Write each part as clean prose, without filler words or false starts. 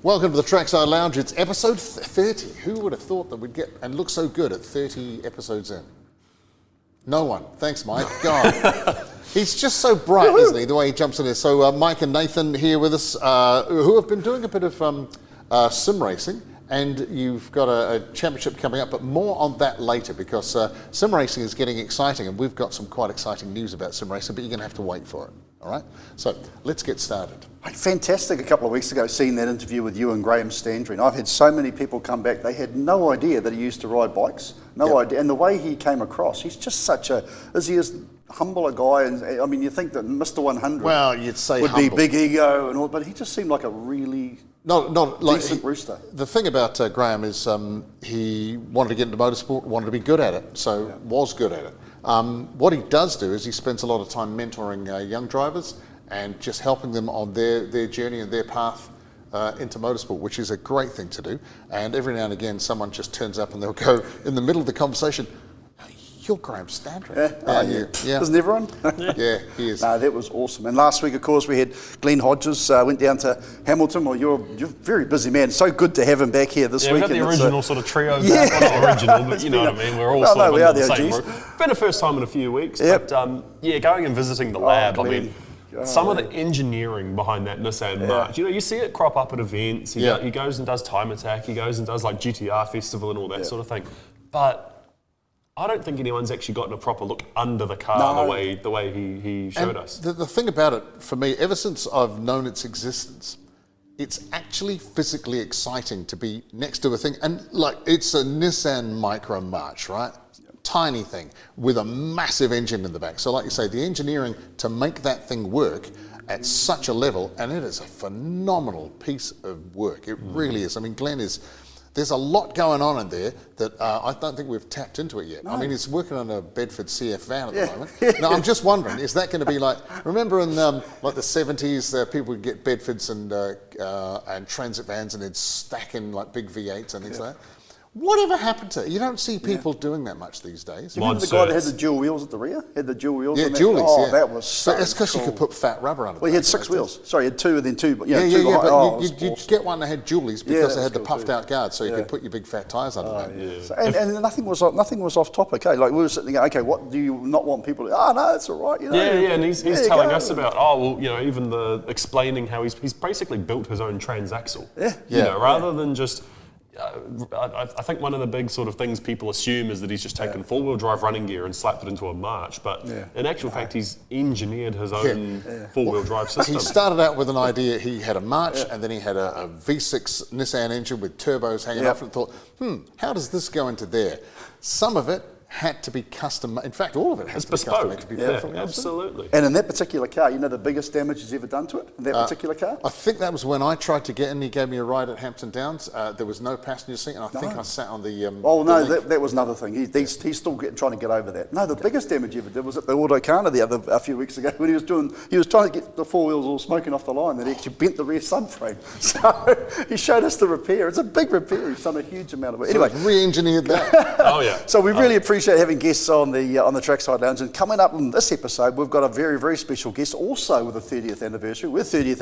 Welcome to the Trackside Lounge. It's episode 30. Who would have thought that we'd get and look so good at 30 episodes in? No one. Thanks, Mike. God. He's just so bright, isn't he, the way he jumps in there. So Mike and Nathan here with us, who have been doing a bit of sim racing, and you've got a championship coming up, but more on that later, because sim racing is getting exciting, and we've got some quite exciting news about sim racing, but you're going to have to wait for it. All right? So let's get started. Fantastic. A couple of weeks ago, seeing that interview with you and Graham Standring. I've had so many people come back, they had no idea that he used to ride bikes. No idea. And the way he came across, he's just such a, is he as humble a guy? And I mean, you think that Mr. 100 you'd say would humble. be big ego and all, but he just seemed like a really decent rooster. The thing about Graham is he wanted to get into motorsport, wanted to be good at it, so was good at it. What he does do is he spends a lot of time mentoring young drivers and just helping them on their journey and their path into motorsport, which is a great thing to do. And every now and again, someone just turns up and they'll go in the middle of the conversation, "You're Graham Standring." Yeah. Isn't everyone? Yeah, he is. That was awesome. And last week, of course, we had Glenn Hodges, went down to Hamilton. Well, you're a very busy man. So good to have him back here this week. We've got the original sort of trio back. Well, not original, but you know what I mean. We're all sort of in the same group. Been a first time in a few weeks, but going and visiting the lab, I mean, some of the engineering behind that Nissan March, you see it crop up at events. He goes and does Time Attack, he goes and does like GTR Festival and all that sort of thing. But I don't think anyone's actually gotten a proper look under the car the way he showed us. The thing about it, for me, ever since I've known its existence, it's actually physically exciting to be next to a thing. And like, it's a Nissan Micra March, right? Tiny thing with a massive engine in the back. So like you say, the engineering to make that thing work at such a level, and it is a phenomenal piece of work. It really is. I mean, there's a lot going on in there that I don't think we've tapped into it yet. No. I mean, he's working on a Bedford CF van at the moment. Now, I'm just wondering, is that going to be like, remember in like the 70s, people would get Bedfords and transit vans and they'd stack in like big V8s and things like that? Whatever happened to it? You don't see people doing that much these days. Do you remember the guy that had the dual wheels at the rear? Had the dual wheels? Yeah, dualies, that was so But it's because cool. you could put fat rubber under it. Well, he had 6 wheels. Sorry, he had 2 and then 2. But but you'd get one that had dualies because it had the cool puffed out guards, so you could put your big fat tyres under that. Yeah. So, and nothing was off topic. Like we were sitting there, okay, what do you not want people to? No, it's all right. And he's telling us about even the explaining how he's basically built his own transaxle. Rather than just. I think one of the big sort of things people assume is that he's just taken four-wheel drive running gear and slapped it into a March, but in actual fact he's engineered his own four-wheel drive system. He started out with an idea. He had a March and then he had a V6 Nissan engine with turbos hanging off and thought, how does this go into there? Some of it had to be custom. In fact, all of it has to be custom made to be perfect. Absolutely. And in that particular car, the biggest damage he's ever done to it? In that particular car? I think that was when I tried to get in. He gave me a ride at Hampton Downs. There was no passenger seat, and I think I sat on the... that was another thing. He's still trying to get over that. No, the biggest damage he ever did was at the Autocana a few weeks ago when he was trying to get the 4 wheels all smoking off the line, that he actually bent the rear subframe. So he showed us the repair. It's a big repair. He's done a huge amount of work. Anyway, re-engineered that. So we really appreciate having guests on the Trackside Lounge, and coming up in this episode we've got a very, very special guest also with a 30th anniversary. We're 30th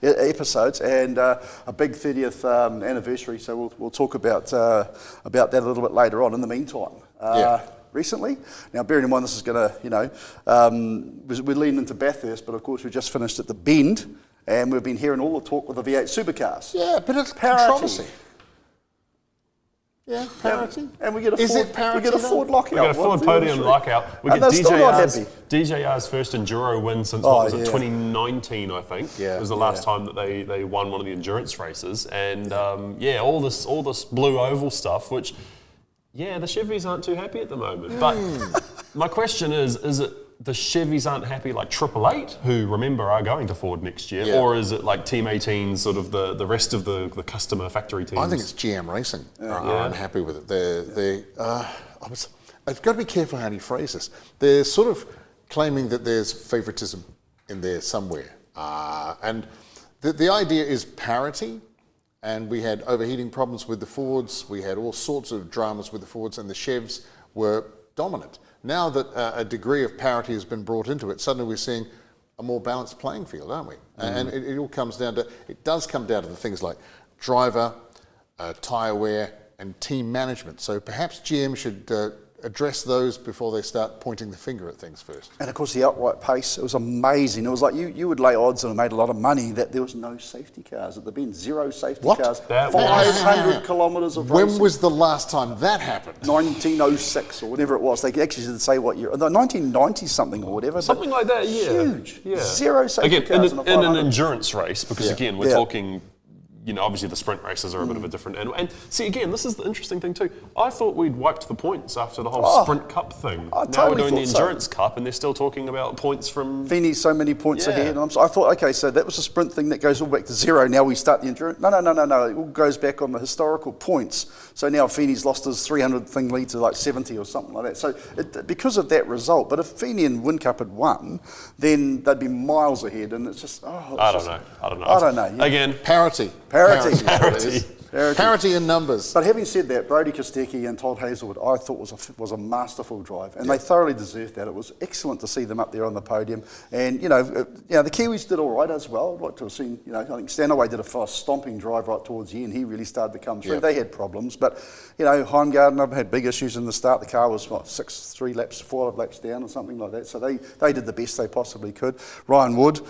episodes, and a big 30th anniversary, so we'll talk about that a little bit later on. In the meantime, recently, now bearing in mind this is going to, we're leading into Bathurst, but of course we just finished at the Bend, and we've been hearing all the talk with the V8 supercars. Yeah, but it's controversy. Yeah, parity. And we get a Ford lockout. We get a Ford podium lockout. We get DJR's first Enduro win since 2019, I think. It was the last time that they won one of the endurance races. And all this blue oval stuff, which the Chevys aren't too happy at the moment. But my question is it the Chevys aren't happy like 888, who, remember, are going to Ford next year, or is it like Team 18's sort of the rest of the customer factory teams? I think it's GM Racing are unhappy with it. I've got to be careful how you phrase this. They're sort of claiming that there's favouritism in there somewhere. And the idea is parity, and we had overheating problems with the Fords, we had all sorts of dramas with the Fords, and the Chevs were dominant. Now that a degree of parity has been brought into it, suddenly we're seeing a more balanced playing field, aren't we? And it all comes down to, it does come down to the things like driver, tyre wear, and team management. So perhaps GM should address those before they start pointing the finger at things first. And of course the outright pace, it was amazing. It was like you would lay odds and made a lot of money that there was no safety cars at the bend, 0 safety cars. 500 kilometres of racing. When was the last time that happened? 1906 or whatever it was. They actually didn't say what year. 1990 something or whatever. Something like that, yeah. Huge. Yeah. 0 safety cars in an endurance race, because again, we're talking, obviously the sprint races are a bit of a different animal. And see, again, this is the interesting thing too. I thought we'd wiped the points after the whole sprint cup thing. Now we're doing the endurance cup and they're still talking about points from... Feeney's so many points ahead. And I thought, okay, so that was a sprint thing that goes all back to 0. Now we start the endurance. No. It all goes back on the historical points. So now Feeney's lost his 300 thing lead to like 70 or something like that. So because of that result, but if Feeney and Hooncorp had won, then they'd be miles ahead. And it's just, I don't know. Yeah. Again, Parity in numbers. But having said that, Brodie Kostecki and Todd Hazelwood, I thought was a masterful drive, and they thoroughly deserved that. It was excellent to see them up there on the podium, and the Kiwis did all right as well. I'd like to have seen, I think Stanaway did a stomping drive right towards the end. He really started to come through. Yep. They had problems, but Heimgarden had big issues in the start. The car was 4 laps down or something like that. So they did the best they possibly could. Ryan Wood,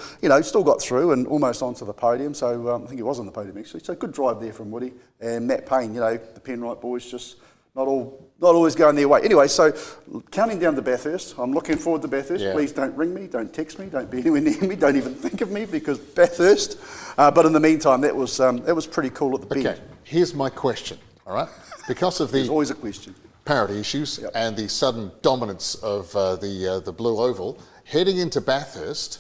still got through and almost onto the podium. So I think he was on the podium actually. So good drive there from Woody. And Matt Payne, the Penrite boys, just not always going their way. Anyway, so counting down to Bathurst, I'm looking forward to Bathurst. Yeah. Please don't ring me, don't text me, don't be anywhere near me, don't even think of me because Bathurst. But in the meantime, that was pretty cool at the bend. Okay, here's my question, all right? Because of There's always a question. Parity issues and the sudden dominance of the Blue Oval, heading into Bathurst,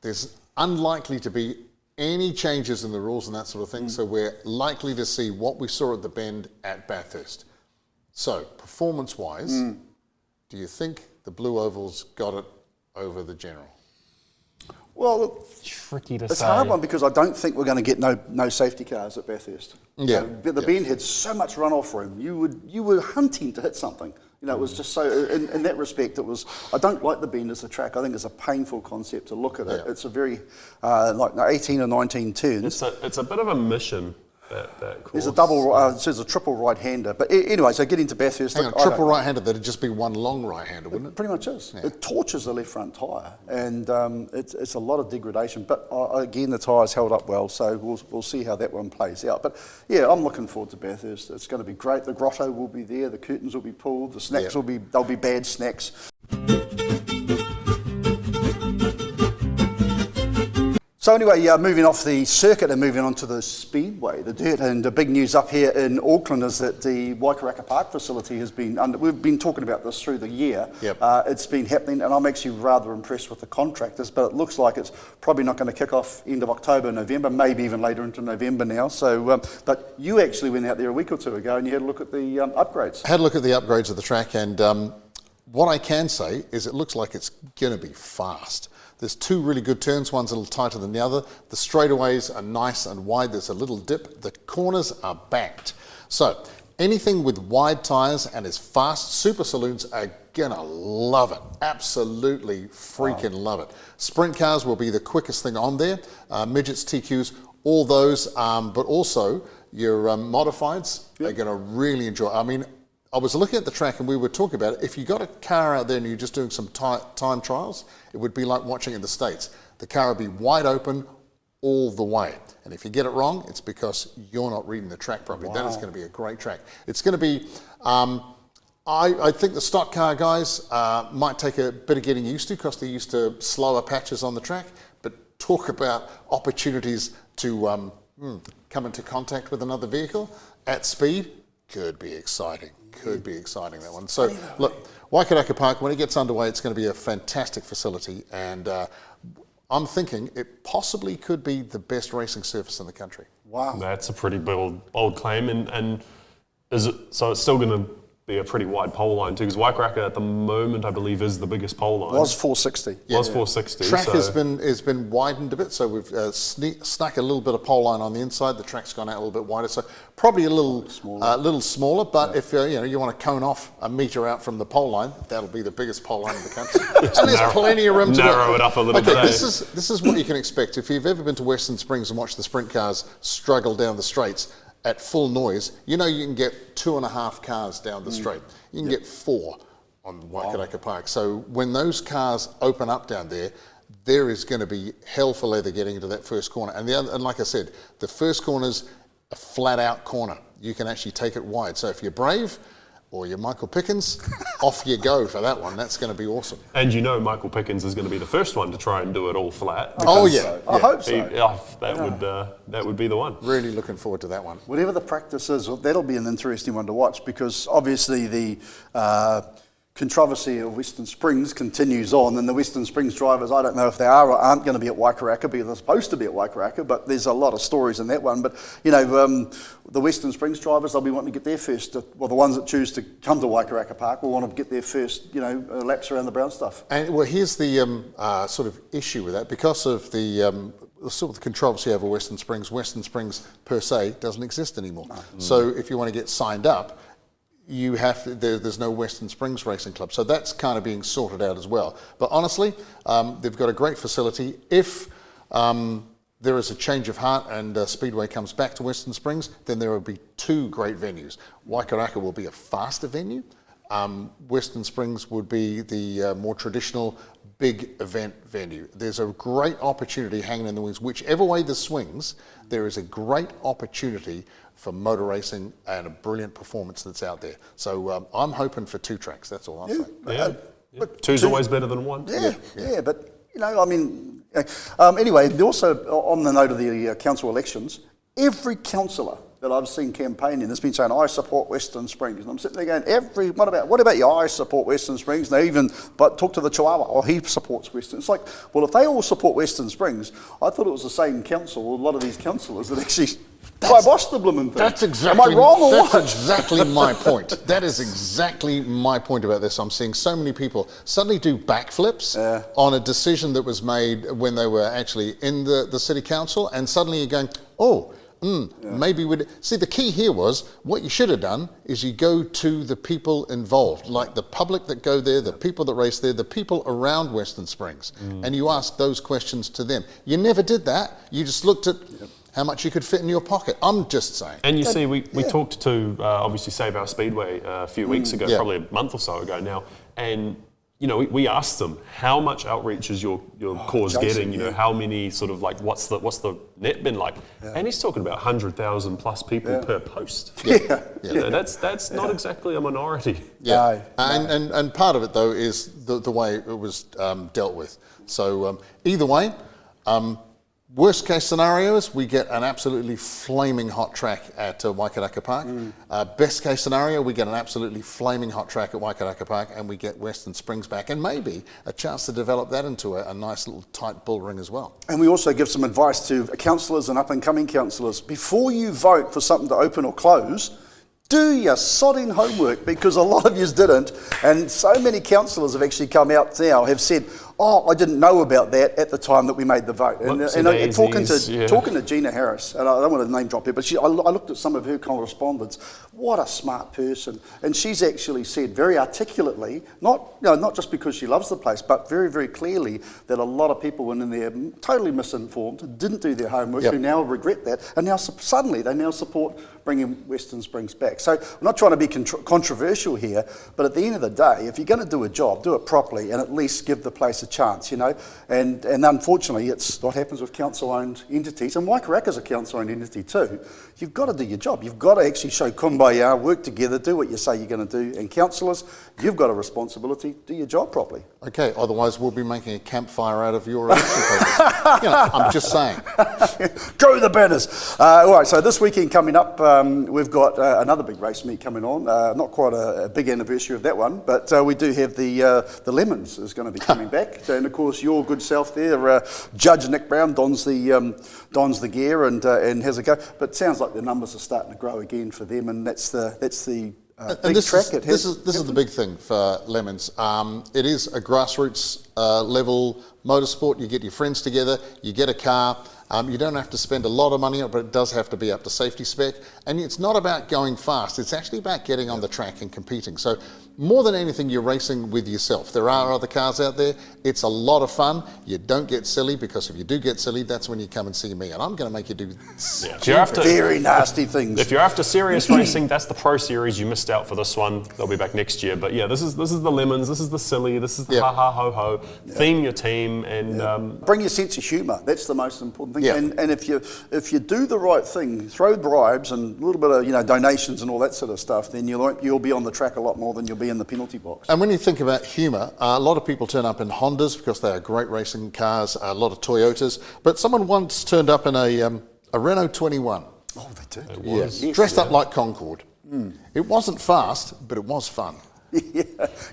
there's unlikely to be any changes in the rules and that sort of thing, so we're likely to see what we saw at the bend at Bathurst. So, performance-wise, do you think the Blue Oval's got it over the General? Well, tricky to it's say. a hard one because I don't think we're going to get no safety cars at Bathurst. Yeah. The bend had so much runoff room. You were hunting to hit something. It was just so, in that respect, I don't like the bend as a track. I think it's a painful concept to look at it. It's a very, 18 or 19 turns. It's a bit of a mission, that course. There's a triple right-hander. But anyway, so getting to Bathurst. Hang on, triple right-hander, that'd just be one long right-hander, wouldn't it? Pretty much is. Yeah. It torches the left front tyre, and it's a lot of degradation. But again, the tyre's held up well, so we'll see how that one plays out. But yeah, I'm looking forward to Bathurst. It's going to be great. The grotto will be there, the curtains will be pulled, the snacks they'll be bad snacks. So anyway, moving off the circuit and moving on to the Speedway, the dirt, and the big news up here in Auckland is that the Waikaraka Park facility has been we've been talking about this through the year. Yep. It's been happening, and I'm actually rather impressed with the contractors, but it looks like it's probably not going to kick off end of October, November, maybe even later into November now. So, but you actually went out there a week or two ago and you had a look at the upgrades. I had a look at the upgrades of the track, and what I can say is it looks like it's going to be fast. There's 2 really good turns, one's a little tighter than the other. The straightaways are nice and wide, there's a little dip. The corners are banked. So anything with wide tyres and is fast, super saloons are gonna love it. Absolutely freaking love it. Sprint cars will be the quickest thing on there. Midgets, TQs, all those, but also your modifieds are gonna really enjoy. I mean, I was looking at the track and we were talking about it. If you got a car out there and you're just doing some time trials, it would be like watching in the States. The car would be wide open all the way. And if you get it wrong, it's because you're not reading the track properly. Wow. That is going to be a great track. It's going to be, I think the stock car guys might take a bit of getting used to because they're used to slower patches on the track, but talk about opportunities to come into contact with another vehicle at speed, could be exciting. Could be exciting, that one. So, look, Waikaraka Park, when it gets underway, it's going to be a fantastic facility, and I'm thinking it possibly could be the best racing surface in the country. Wow. That's a pretty bold claim, and is it, so it's still going to be a pretty wide pole line too, because Waikaraka at the moment, I believe, is the biggest pole line. Was 460. Was 460. Track has been widened a bit, so we've snuck a little bit of pole line on the inside. The track's gone out a little bit wider, so probably a little smaller. But if you want to cone off a metre out from the pole line, that'll be the biggest pole line in the country. And there's plenty of room to narrow it up a little bit. This is what you can expect if you've ever been to Western Springs and watched the sprint cars struggle down the straights. At full noise, you can get 2.5 cars down the straight. You can get 4 on Waikaraka Park. So when those cars open up down there, there is going to be hell for leather getting into that first corner. And like I said, the first corner's a flat out corner. You can actually take it wide. So if you're brave, or you're Michael Pickens, off you go for that one. That's going to be awesome. And Michael Pickens is going to be the first one to try and do it all flat. Oh yeah, I hope so. That would be the one. Really looking forward to that one. Whatever the practice is, that'll be an interesting one to watch, because obviously the controversy of Western Springs continues on, and the Western Springs drivers, I don't know if they are or aren't going to be at Waikaraka, because they're supposed to be at Waikaraka, but there's a lot of stories in that one. But the Western Springs drivers, they'll be wanting to get their first, the ones that choose to come to Waikaraka Park will want to get their first, laps around the brown stuff. And well, here's the sort of issue with that, because of the sort of the controversy over Western Springs per se doesn't exist anymore. So if you want to get signed up, you have to, there's no Western Springs Racing Club. So that's kind of being sorted out as well. But honestly, they've got a great facility. If there is a change of heart and Speedway comes back to Western Springs, then there will be 2 great venues. Waikaraka will be a faster venue. Western Springs would be the more traditional big event venue. There's a great opportunity hanging in the wings. Whichever way this swings, there is a great opportunity for motor racing and a brilliant performance that's out there. So I'm hoping for 2 tracks, that's all I'm saying. Yeah. But 2's always better than 1. Yeah, but anyway, also on the note of the council elections, every councillor that I've seen campaigning has been saying, I support Western Springs. And I'm sitting there going, what about you? I support Western Springs. And they even talk to the Chihuahua, he supports Western. It's like, well, if they all support Western Springs, I thought it was the same council, a lot of these councillors that actually kibosh the blooming thing. That's exactly, am I wrong or that's what? exactly my point. That is exactly my point about this. I'm seeing so many people suddenly do backflips on a decision that was made when they were actually in the city council, and suddenly you're going, maybe we'd... See, the key here was, what you should have done is you go to the people involved, like the public that go there, the people that race there, the people around Western Springs, and you ask those questions to them. You never did that. You just looked at how much you could fit in your pocket. I'm just saying. And you see, we talked to, obviously, Save Our Speedway a few weeks ago, probably a month or so ago now, and we asked them, how much outreach is your cause getting? How many sort of what's the net been like? And he's talking about 100,000 plus people per post. That's not exactly a minority. Yeah, and part of it though is the way it was dealt with. So either way. Worst case scenario is we get an absolutely flaming hot track at Waikaraka Park. Best case scenario, we get an absolutely flaming hot track at Waikaraka Park and we get Western Springs back, and maybe a chance to develop that into a nice little tight bull ring as well. And we also give some advice to councillors and up-and-coming councillors. Before you vote for something to open or close, do your sodding homework, because a lot of yous didn't, and so many councillors have actually come out now, have said, I didn't know about that at the time that we made the vote. And talking to Gina Harris, and I don't want to name drop her, but I looked at some of her correspondence. What a smart person. And she's actually said very articulately, not just because she loves the place, but very, very clearly that a lot of people went in there totally misinformed, didn't do their homework, who now regret that, and now suddenly they now support bringing Western Springs back. So I'm not trying to be controversial here, but at the end of the day, if you're going to do a job, do it properly and at least give the place a chance, and unfortunately it's what happens with council-owned entities, and Waikaraka's a council-owned entity too. You've got to do your job. You've got to actually show kumbaya, work together, do what you say you're going to do, and councillors, you've got a responsibility, do your job properly. Okay, otherwise we'll be making a campfire out of your election papers. I'm just saying. Go the banners. All right, so this weekend coming up, we've got another big race meet coming on. Not quite a big anniversary of that one, but we do have the Lemons is going to be coming back. And of course, your good self there, Judge Nik Brown dons the gear and has a go. But it sounds like the numbers are starting to grow again for them, and that's the big track. This is the big thing for Lemons. It is a grassroots level motorsport. You get your friends together, you get a car. You don't have to spend a lot of money on it, but it does have to be up to safety spec. And it's not about going fast. It's actually about getting on the track and competing. So more than anything, you're racing with yourself. There are other cars out there. It's a lot of fun. You don't get silly, because if you do get silly, that's when you come and see me. And I'm going to make you do very nasty things. If you're after serious racing, that's the Pro Series. You missed out for this one. They'll be back next year. But yeah, this is the Lemons. This is the silly. This is the ha ha ho ho. Theme your team and bring your sense of humour. That's the most important thing. Yeah. And if you do the right thing, throw bribes and a little bit of donations and all that sort of stuff, then you'll be on the track a lot more than you'll be in the penalty box. And when you think about humour, a lot of people turn up in Hondas because they are great racing cars, a lot of Toyotas, but someone once turned up in a Renault 21. Oh, they did? It was. Yes, dressed up like Concorde. It wasn't fast, but it was fun. Yeah,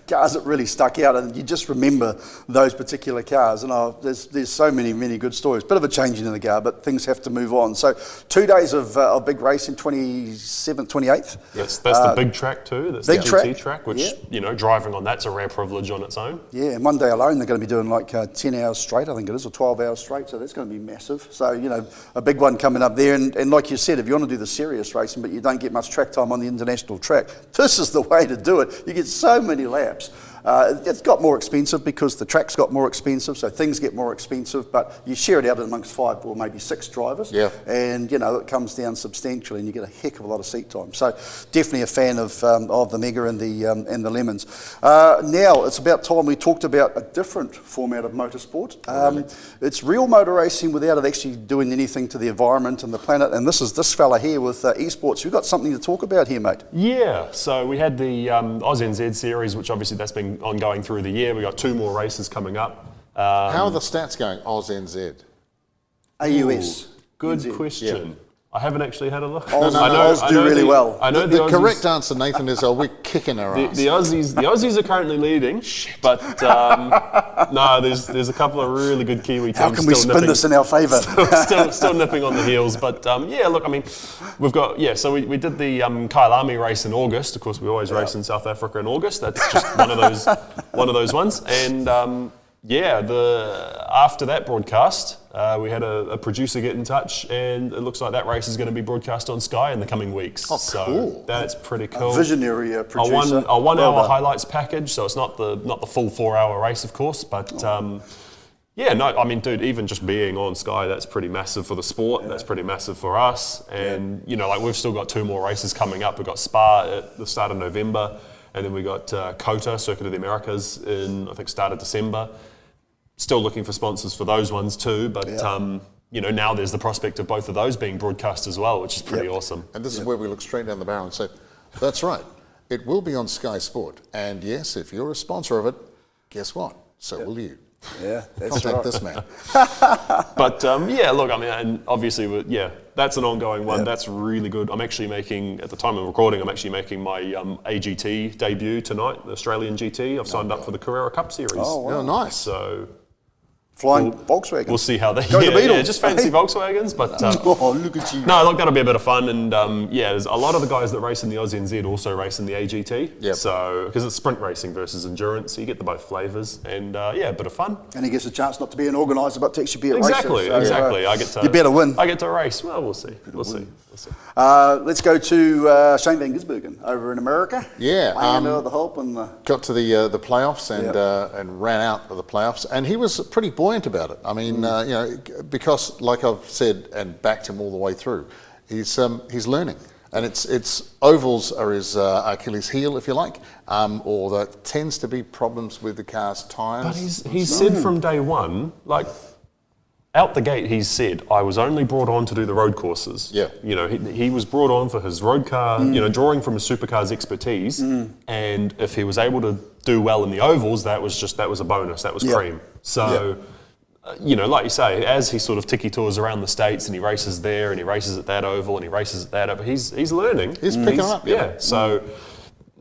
cars that really stuck out, and you just remember those particular cars. And there's so many good stories. Bit of a changing in the car, but things have to move on. So 2 days of big racing, 27th, 28th. That's the big track too. That's big the GT track, which driving on that's a rare privilege on its own. Yeah, and one day alone they're going to be doing like 10 hours straight, I think it is, or 12 hours straight. So that's going to be massive. So a big one coming up there. And like you said, if you want to do the serious racing, but you don't get much track time on the international track, this is the way to do it. You get so many laps. It's got more expensive because the track's got more expensive, so things get more expensive, but you share it out amongst 5 or maybe 6 drivers, and it comes down substantially, and you get a heck of a lot of seat time. So definitely a fan of the Mega and the Lemons. Now it's about time we talked about a different format of motorsport. It's real motor racing without it actually doing anything to the environment and the planet, and this is this fella here with esports. We've got something to talk about here, mate. Yeah, so we had the AUSNZ series, which obviously that's been ongoing through the year. We got 2 more races coming up. How are the stats going? AUSNZ. AUS. Good question. Yeah. I haven't actually had a look. Oz do really well. I know the correct answer, Nathan, is we're kicking our ass. The Aussies are currently leading, but no, there's a couple of really good Kiwi teams. How can we spin this in our favour? still nipping on the heels, but yeah, look, I mean, we've got so we did the Kailami race in August. Of course, we always race in South Africa in August. That's just one of those ones, and after that broadcast, we had a producer get in touch, and it looks like that race is going to be broadcast on Sky in the coming weeks. Oh, so cool. That's pretty cool. A visionary producer. A 1 hour highlights package, so it's not the full 4 hour race, of course, but dude, even just being on Sky, that's pretty massive for the sport. Yeah. That's pretty massive for us, and we've still got 2 more races coming up. We've got Spa at the start of November, and then we got COTA, Circuit of the Americas, in I think start of December. Still looking for sponsors for those ones too, but now there's the prospect of both of those being broadcast as well, which is pretty awesome. And this is where we look straight down the barrel and say, that's right, it will be on Sky Sport. And yes, if you're a sponsor of it, guess what? So will you. Yeah, that's Contact this man. But look, I mean, and obviously, that's an ongoing one. That's really good. I'm actually making, at the time of recording, my AGT debut tonight, the Australian GT. I've signed up for the Carrera Cup Series. Oh, wow. Nice. So flying Volkswagen. We'll see how they go. Just fancy Volkswagens, but look at you. No, look, that'll be a bit of fun, and there's a lot of the guys that race in the AUSNZ also race in the AGT. Yep. So because it's sprint racing versus endurance, so you get the both flavours, and a bit of fun. And he gets a chance not to be an organiser, but to actually be a racer. Exactly. I get to. You better win. I get to race. Well, we'll see. We'll see. Let's go to Shane Van Gisbergen over in America. Yeah. The Hope and got to the playoffs and ran out of the playoffs, and he was pretty buoyant about it. I mean, because like I've said and backed him all the way through, he's learning, and it's ovals are his Achilles heel, if you like, or that tends to be problems with the car's tyres. But he's said from day one, like, out the gate, he's said, I was only brought on to do the road courses. Yeah. He was brought on for his road car, drawing from his supercars expertise. And if he was able to do well in the ovals, that was a bonus. That was cream. So, like you say, as he sort of tiki tours around the States and he races there and he races at that oval and he races at that oval, he's learning. He's picking up. Yeah. So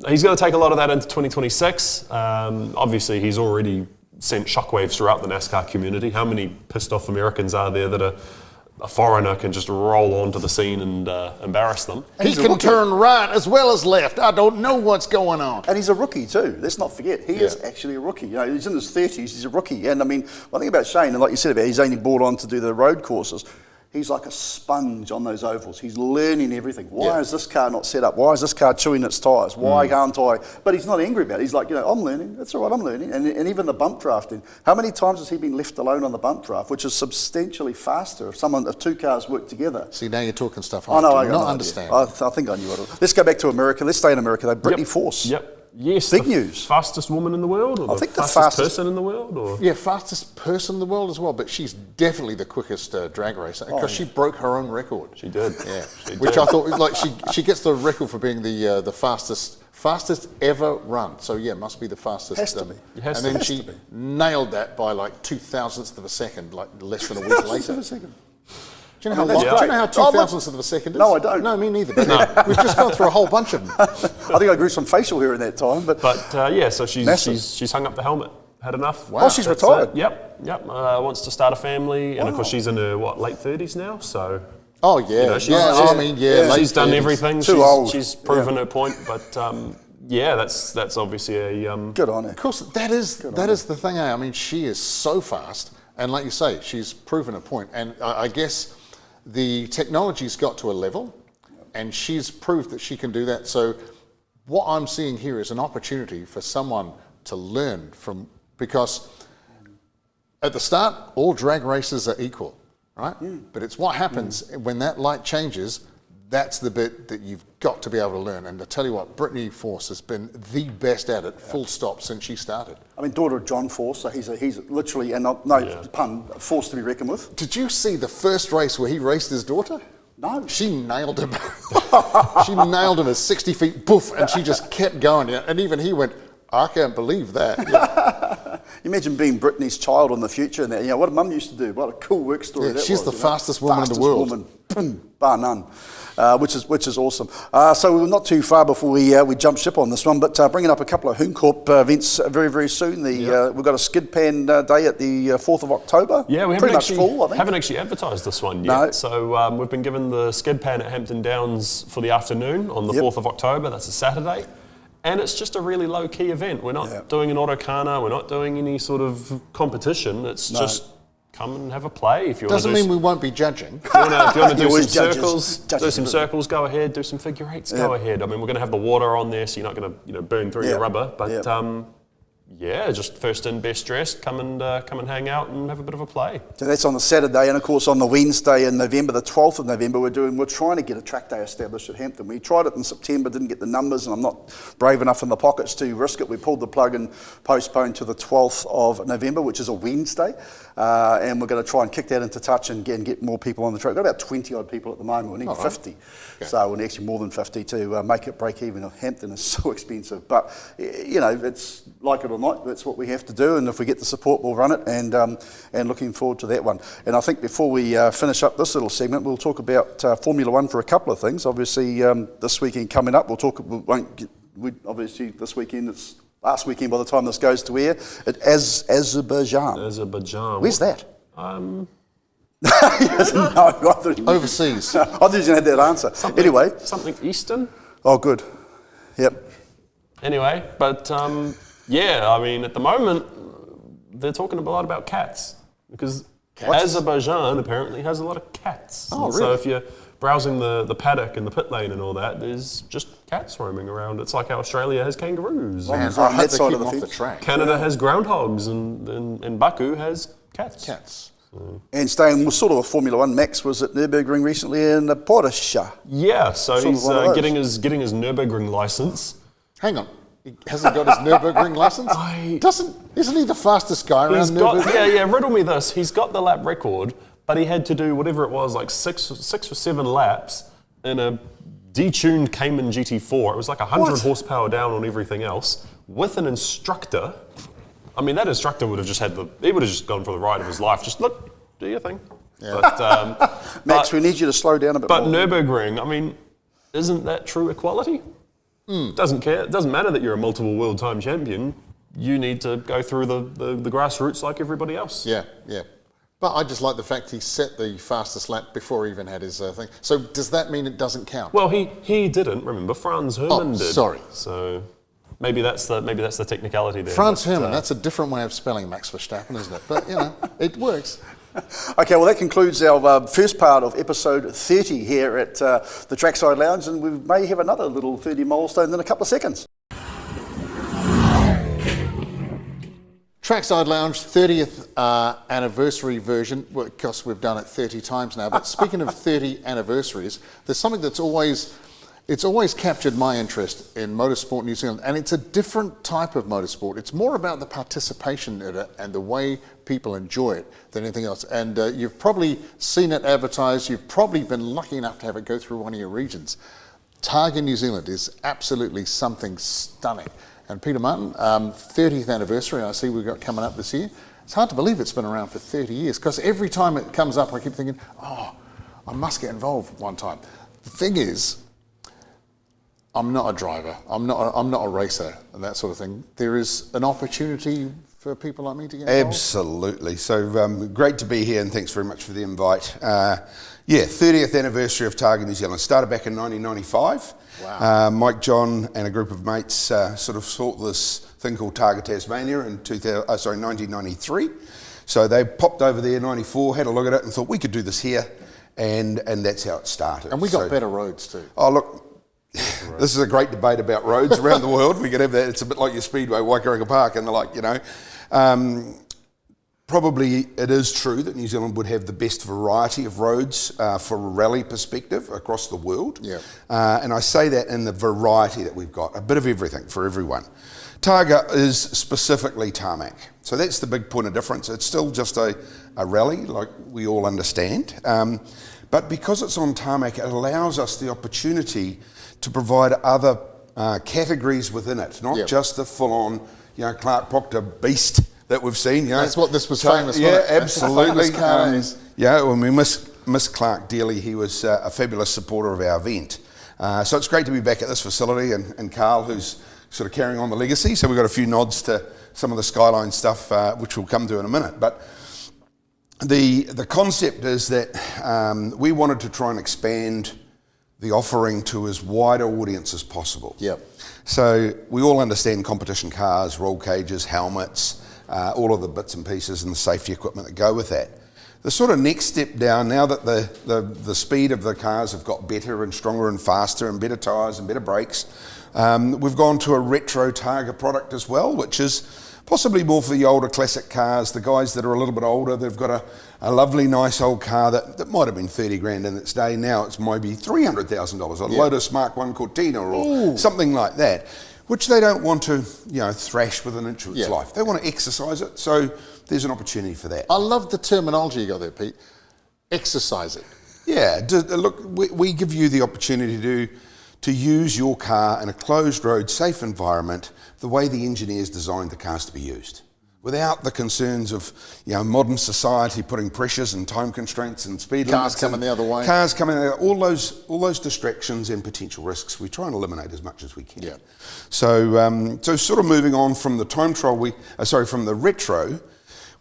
he's going to take a lot of that into 2026. Obviously, he's already sent shockwaves throughout the NASCAR community. How many pissed off Americans are there that are a foreigner can just roll onto the scene and embarrass them. He can turn right as well as left. I don't know what's going on. And he's a rookie too. Let's not forget, he is actually a rookie. You know, he's in his 30s. He's a rookie. And I mean, one thing about Shane, and like you said about, he's only brought on to do the road courses. He's like a sponge on those ovals. He's learning everything. Why is this car not set up? Why is this car chewing its tyres? Why can't I? But he's not angry about it. He's like, you know, I'm learning. That's all right, I'm learning. And even the bump drafting. How many times has he been left alone on the bump draft, which is substantially faster if two cars work together? See, now you're talking stuff I do not understand. I think I knew it. Let's go back to America. Let's stay in America, though. Brittany Force. Yep. Yes, big news. Fastest woman in the world, or I think the fastest person in the world, or fastest person in the world as well. But she's definitely the quickest drag racer because she broke her own record. She did. Yeah, which I thought like she gets the record for being the fastest ever run. So yeah, must be the fastest. Has to be. And then she nailed that by like 0.002 of a second, like less than a week later. Do you know how 0.002 of a second is? No, I don't. No, me neither. But we've just gone through a whole bunch of them. I think I grew some facial hair in that time. But so she's hung up the helmet. Had enough. Wow. Oh, she's retired. Yep. Wants to start a family, and of course she's in her late 30s now. So. Oh yeah, she's done everything. Too old. She's proven her point, but that's obviously a good on her. Of course, that is the thing. I mean, she is so fast, and like you say, she's proven her point. And I guess the technology's got to a level, and she's proved that she can do that. So what I'm seeing here is an opportunity for someone to learn from, because at the start, all drag races are equal, right? But it's what happens when that light changes. That's the bit that you've got to be able to learn. And to tell you what, Brittany Force has been the best at it, full stop, since she started. I mean, daughter of John Force, so he's literally, and pun, force to be reckoned with. Did you see the first race where he raced his daughter? No. She nailed him. She nailed him at 60 feet, poof, and she just kept going. And even he went, I can't believe that. Yeah. You imagine being Brittany's child in the future, and that, you know, what Mum used to do. What a cool work story that was. She's the fastest woman in the world. Bar none. Which is awesome. So we're not too far before we jump ship on this one, but bringing up a couple of Hooncorp events very, very soon. We've got a skid pan day at the 4th of October. Yeah, we haven't actually advertised this one yet. No. So we've been given the skid pan at Hampton Downs for the afternoon on the 4th of October. That's a Saturday. And it's just a really low-key event. We're not doing an autocana. We're not doing any sort of competition. It's just come and have a play if you want to. Doesn't mean we won't be judging. If you want to do some circles, go ahead. Do some figure eights, go ahead. I mean, we're going to have the water on there, so you're not going to burn through your rubber. But just first in, best dressed. Come and hang out and have a bit of a play. So that's on the Saturday, and of course on the Wednesday in November, the 12th of November, we're trying to get a track day established at Hampton. We tried it in September, didn't get the numbers, and I'm not brave enough in the pockets to risk it. We pulled the plug and postponed to the 12th of November, which is a Wednesday, and we're going to try and kick that into touch and get more people on the track. We've got about 20 odd people at the moment. We need 50, so we need actually more than 50 to make it break even. Hampton is so expensive, but you know, it's like it or not, that's what we have to do, and if we get the support, we'll run it, and looking forward to that one. And I think before we finish up this little segment, we'll talk about Formula One for a couple of things. Obviously, this weekend coming up, obviously this weekend, it's last weekend by the time this goes to air, at Azerbaijan. Where's that? Overseas. I thought you had that answer. Something Eastern? Oh, good. Yep. Anyway, but I mean, at the moment, they're talking a lot about cats, because Azerbaijan apparently has a lot of cats. Oh, really? So if you're browsing the paddock and the pit lane and all that, there's just cats roaming around. It's like how Australia has kangaroos. Man, I hope they keep them off the track. Canada has groundhogs, and Baku has cats. And staying with sort of a Formula One, Max was at Nurburgring recently in Porsche. Yeah, so he's getting his Nurburgring license. Hang on. He hasn't got his Nurburgring license? Isn't he the fastest guy around Nurburgring? Riddle me this. He's got the lap record, but he had to do whatever it was, like six or seven laps in a detuned Cayman GT4. It was like 100 horsepower down on everything else, with an instructor. I mean, that instructor would have just gone for the ride of his life. Just look, do your thing. Yeah. But, Max, we need you to slow down a bit more. But Nurburgring, I mean, isn't that true equality? Doesn't care. It doesn't matter that you're a multiple world time champion. You need to go through the grassroots like everybody else. Yeah. But I just like the fact he set the fastest lap before he even had his thing. So does that mean it doesn't count? Well, he didn't. Remember, Franz Hermann did. Sorry. So maybe that's the technicality there. Franz Hermann. That's a different way of spelling Max Verstappen, isn't it? But it works. Okay, well that concludes our first part of episode 30 here at the Trackside Lounge, and we may have another little 30 milestone in a couple of seconds. Trackside Lounge 30th anniversary version. Well, of course, we've done it 30 times now. But speaking of 30 anniversaries, there's something that's always captured my interest in Motorsport New Zealand, and it's a different type of motorsport. It's more about the participation in it and the way people enjoy it than anything else. And you've probably seen it advertised. You've probably been lucky enough to have it go through one of your regions. Targa New Zealand is absolutely something stunning. And Peter Martin, 30th anniversary, I see we've got coming up this year. It's hard to believe it's been around for 30 years, because every time it comes up, I keep thinking, I must get involved one time. The thing is, I'm not a driver, I'm not a racer and that sort of thing. There is an opportunity for people like me to get involved. Absolutely. So great to be here, and thanks very much for the invite. 30th anniversary of Targa New Zealand. Started back in 1995. Wow. Mike, John and a group of mates sort of sought this thing called Targa Tasmania in 1993. So they popped over there in 94, had a look at it and thought we could do this here, and that's how it started. And we got better roads too. Oh, look, this is a great debate about roads around the world. We could have that. It's a bit like your Speedway, Waikaraka Park, and probably it is true that New Zealand would have the best variety of roads for a rally perspective across the world. Yeah. And I say that in the variety that we've got, a bit of everything for everyone. Targa is specifically tarmac. So that's the big point of difference. It's still just a rally, like we all understand. But because it's on tarmac, it allows us the opportunity to provide other categories within it, not just the full-on, Clark Proctor beast that we've seen. That's what this was famous for. Yeah, absolutely. When we miss Clark dearly, he was a fabulous supporter of our event. So it's great to be back at this facility, and Carl, who's sort of carrying on the legacy. So we've got a few nods to some of the Skyline stuff, which we'll come to in a minute. But the concept is that we wanted to try and expand the offering to as wide an audience as possible. Yep. So we all understand competition cars, roll cages, helmets, all of the bits and pieces and the safety equipment that go with that. The sort of next step down, now that the speed of the cars have got better and stronger and faster and better tyres and better brakes, we've gone to a retro Targa product as well, which is possibly more for the older classic cars, the guys that are a little bit older. They've got a lovely, nice old car that might have been 30 grand in its day. Now it's maybe $300,000, a Lotus Mark 1 Cortina or something like that, which they don't want to, thrash with an inch of its life. They want to exercise it, so there's an opportunity for that. I love the terminology you got there, Pete. Exercise it. Yeah, look, we give you the opportunity to use your car in a closed road, safe environment, the way the engineers designed the cars to be used, without the concerns of modern society putting pressures and time constraints and speed limits. Cars coming the other way. Cars coming the other way. All those distractions and potential risks, we try and eliminate as much as we can. Yeah. So sort of moving on from the time trial, from the retro,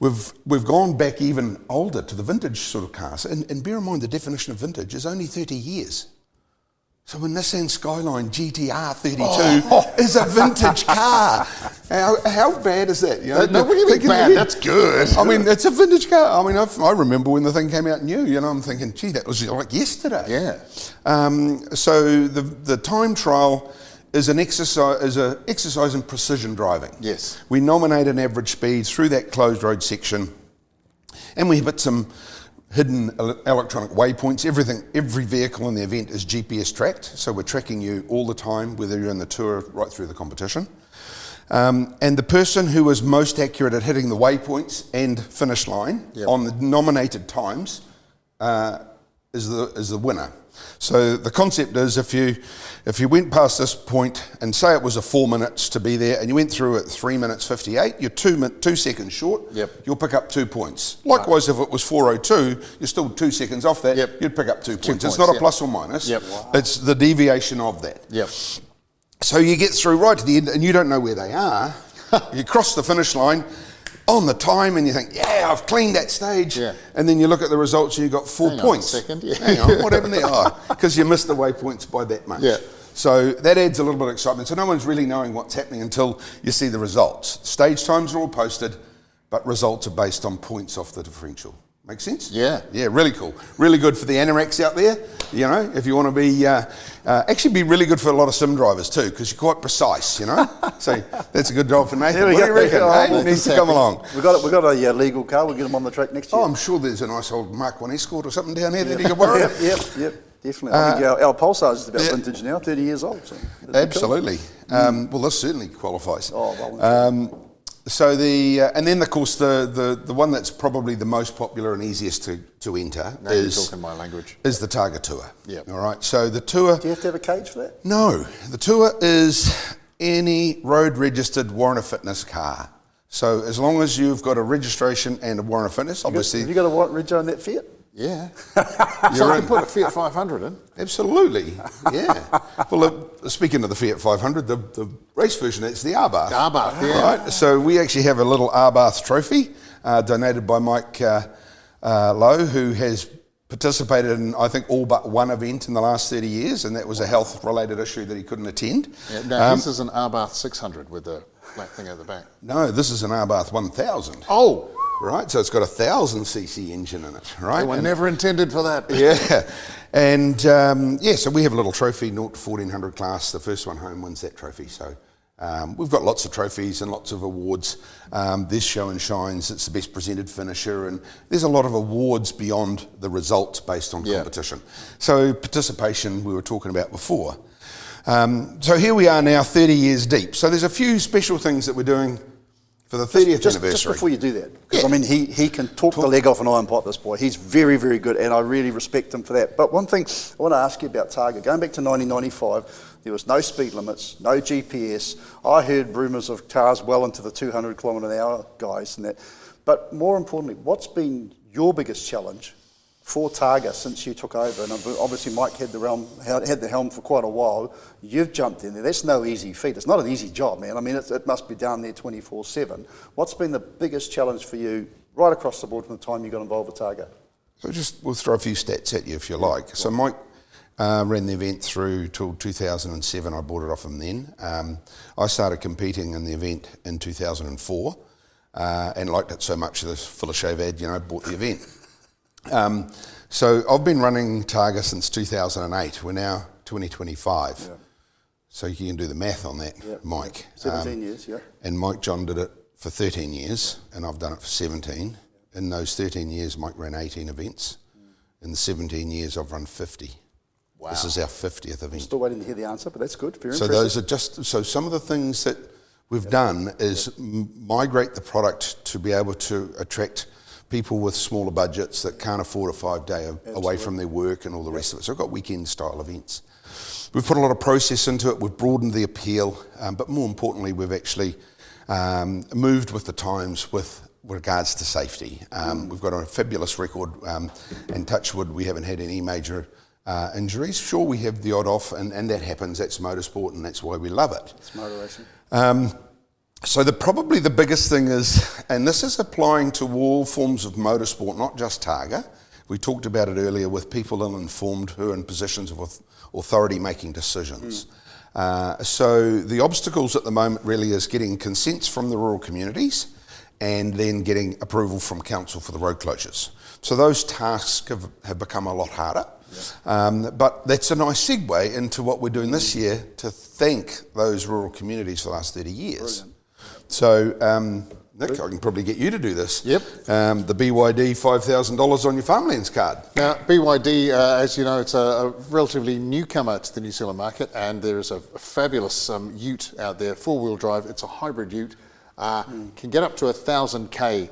we've gone back even older to the vintage sort of cars, and bear in mind the definition of vintage is only 30 years. So a Nissan Skyline GTR 32 is a vintage car. How bad is that? No, what do you mean bad? That's good. I mean, it's a vintage car. I mean, I remember when the thing came out new. I'm thinking, gee, that was like yesterday. Yeah. So the time trial is an exercise in precision driving. Yes. We nominate an average speed through that closed road section, and we put some hidden electronic waypoints. Every vehicle in the event is GPS tracked, so we're tracking you all the time, whether you're in the tour right through the competition. And the person who is most accurate at hitting the waypoints and finish line on the nominated times is the winner. So the concept is if you went past this point and say it was 4 minutes to be there and you went through at 3 minutes 58, you're 2 seconds short, you'll pick up 2 points. Likewise, if it was 4:02, you're still 2 seconds off that, you'd pick up 2 points. It's not a plus or minus, it's the deviation of that. So you get through right to the end and you don't know where they are, you cross the finish line, on the time, and you think, yeah, I've cleaned that stage. Yeah. And then you look at the results and you've got 4 points. Hang on a second. Yeah. Hang on, what happened there? Because you missed the waypoints by that much. Yeah. So that adds a little bit of excitement. So no one's really knowing what's happening until you see the results. Stage times are all posted, but results are based on points off the differential. Make sense? Yeah. Yeah, really cool. Really good for the anoraks out there, you know, if you want to be, actually be really good for a lot of sim drivers too, because you're quite precise, you know. So that's a good job for Nathan. What do you reckon? Hey, he needs to come along. We've got a legal car, we'll get him on the track next year. Oh, I'm sure there's a nice old Mark 1 Escort or something down here that he can borrow. Yep. Definitely. I think our Pulsar is about vintage now, 30 years old. So absolutely. Cool. Well, this certainly qualifies. Oh, well. So and then of course the one that's probably the most popular and easiest to enter Now you're talking my language. is the Targa Tour. Yeah. All right. So the Tour. Do you have to have a cage for that? No, the Tour is any road registered warrant of fitness car. So as long as you've got a registration and a warrant of fitness, obviously. Have you got a warrant reg on that Fiat? Yeah. So I can put a Fiat 500 in. Absolutely, yeah. Well, speaking of the Fiat 500, the race version, it's the R-Bath. R-Bath, yeah. Right, so we actually have a little R-Bath trophy donated by Mike Lowe, who has participated in, I think, all but one event in the last 30 years, and that was a health-related issue that he couldn't attend. Yeah, now, this is an R-Bath 600 with the black thing at the back. No, this is an R-Bath 1000. Oh! Right, so it's got a 1000cc engine in it, right? They were never intended for that. Yeah, and so we have a little trophy, 0 to 1400 class. The first one home wins that trophy. So we've got lots of trophies and lots of awards. This show and shines, it's the best presented finisher, and there's a lot of awards beyond the results based on competition. So participation we were talking about before. So here we are now 30 years deep. So there's a few special things that we're doing for the 30th anniversary. Just before you do that, because I mean, he can talk the leg off an iron pot, this boy. He's very, very good, and I really respect him for that. But one thing I want to ask you about Targa, going back to 1995, there was no speed limits, no GPS. I heard rumours of cars well into the 200 kilometre an hour guys and that. But more importantly, what's been your biggest challenge for Targa since you took over? And obviously Mike had the helm for quite a while. You've jumped in there. That's no easy feat. It's not an easy job, man. I mean, it must be down there 24/7. What's been the biggest challenge for you right across the board from the time you got involved with Targa? So we'll throw a few stats at you if you like. So Mike ran the event through till 2007. I bought it off him then. I started competing in the event in 2004 and liked it so much that full of shave ad, bought the event. So I've been running Targa since 2008. We're now 2025. Yeah. So you can do the math on that, Mike. 17 years, yeah. And Mike John did it for 13 years, and I've done it for 17. In those 13 years, Mike ran 18 events. In the 17 years, I've run 50. Wow. This is our 50th event. I'm still waiting to hear the answer, but that's good. Very so impressive. Those are so some of the things that we've done is migrate the product to be able to attract people with smaller budgets that can't afford a 5-day away from their work and all the rest of it. So we've got weekend style events. We've put a lot of process into it. We've broadened the appeal, but more importantly, we've actually moved with the times with regards to safety. We've got a fabulous record, and touch wood, we haven't had any major injuries. Sure, we have the odd off, and that happens. That's motorsport, and that's why we love it. It's motor racing. So probably the biggest thing is, and this is applying to all forms of motorsport, not just Targa. We talked about it earlier with people ill-informed who are in positions of authority making decisions. So the obstacles at the moment really is getting consents from the rural communities and then getting approval from council for the road closures. So those tasks have become a lot harder. Yeah. But that's a nice segue into what we're doing this year to thank those rural communities for the last 30 years. Brilliant. So, Nick, I can probably get you to do this. Yep. The BYD $5,000 on your farmlands card. Now, BYD, as you know, it's a relatively newcomer to the New Zealand market, and there is a fabulous ute out there, four-wheel drive. It's a hybrid ute. Can get up to 1,000k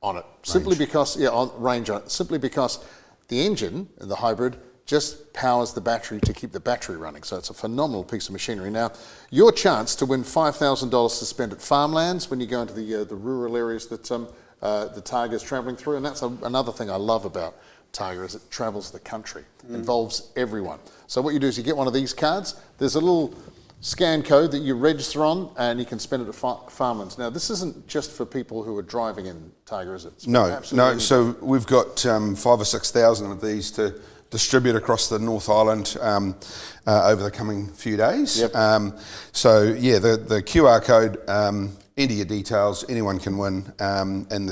on it, simply because range on it, simply because the engine, the hybrid, just powers the battery to keep the battery running. So it's a phenomenal piece of machinery. Now, your chance to win $5,000 to spend at farmlands when you go into the rural areas that the Targa is travelling through, and that's another thing I love about Targa is it travels the country, involves everyone. So what you do is you get one of these cards. There's a little scan code that you register on, and you can spend it at farmlands. Now, this isn't just for people who are driving in Targa, is it? It's No. So we've got 5,000 or 6,000 of these to distribute across the North Island over the coming few days. Yep. The QR code, enter your details, anyone can win, and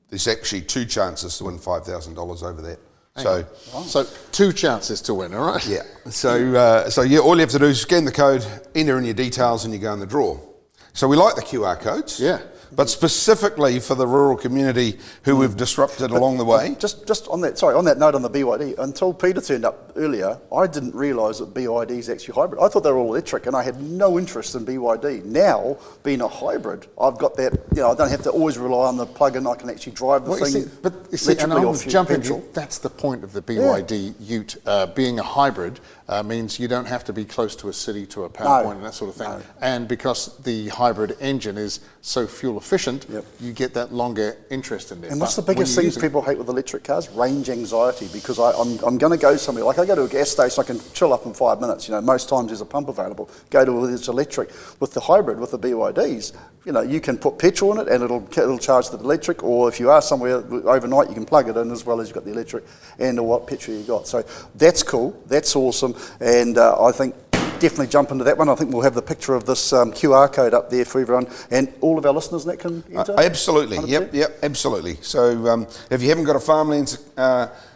there's actually 2 chances to win $5,000 over that. So 2 chances to win, all right? Yeah. So all you have to do is scan the code, enter in your details, and you go in the draw. So we like the QR codes. Yeah. But specifically for the rural community who we've disrupted along the way. Just on that note on the BYD, until Peter turned up earlier, I didn't realise that BYD is actually hybrid. I thought they were all electric, and I had no interest in BYD. Now, being a hybrid, I've got that, I don't have to always rely on the plug-in, I can actually drive the thing electrically or jump petrol. That's the point of the BYD Ute. Being a hybrid means you don't have to be close to a city, to a power point and that sort of thing. No. And because the hybrid engine is so fuel efficient, you get that longer interest in it. And what's the biggest thing people hate with electric cars? Range anxiety, because I'm going to go somewhere, like I go to a gas station, I can chill up in 5 minutes, most times there's a pump available, go to whether it's electric. With the hybrid, with the BYDs, you can put petrol in it and it'll charge the electric, or if you are somewhere overnight, you can plug it in as well as you've got the electric and what petrol you got. So that's cool, that's awesome, and I think definitely jump into that one. I think we'll have the picture of this QR code up there for everyone, and all of our listeners that can enter. Absolutely, 100%? Yep, absolutely. So if you haven't got a farmlands